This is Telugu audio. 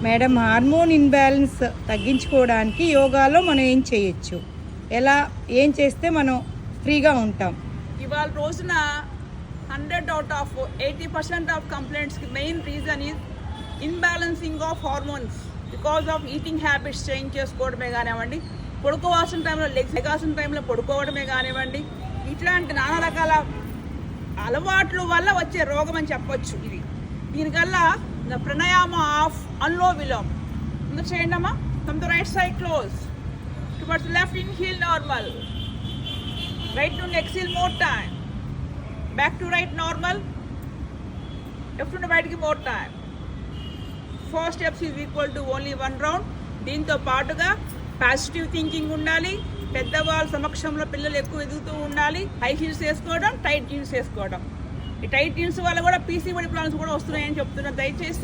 మేడం, హార్మోన్ ఇన్బ్యాలెన్స్ తగ్గించుకోవడానికి యోగాలో మనం ఏం చేయొచ్చు, ఎలా ఏం చేస్తే మనం ఫ్రీగా ఉంటాం? ఇవాళ రోజున 100 out of 80% ఆఫ్ కంప్లైంట్స్కి main reason is imbalancing of hormones because of eating habits change చేసుకోవడమే కానివ్వండి, పడుకోవాల్సిన టైంలో లెగాల్సిన టైంలో పడుకోవడమే కానివ్వండి, ఇట్లాంటి నానా రకాల అలవాట్ల వల్ల వచ్చే రోగం అని చెప్పొచ్చు. ఇది దీనికల్లా ద ప్రణయామ ఆఫ్ అన్లో విలోమ్ ముందు చేయండమ్మా. From the right side close towards left inhale normal, right నుండి exhale more time, back to right normal, left నుండి బయటికి more time. 4 steps is equal to only 1 round. దీంతో పాటుగా పాజిటివ్ థింకింగ్ ఉండాలి, పెద్దవాళ్ళ సమక్షంలో పిల్లలు ఎక్కువ ఎదుగుతూ ఉండాలి, హై హీల్స్ వేసుకోవడం, టైట్ జీన్స్ వేసుకోవడం. ఈ టైట్ జీన్స్ వల్ల కూడా పీసీఓడి ప్రాబ్లమ్స్ కూడా వస్తున్నాయని చెప్తున్నారు. దయచేసి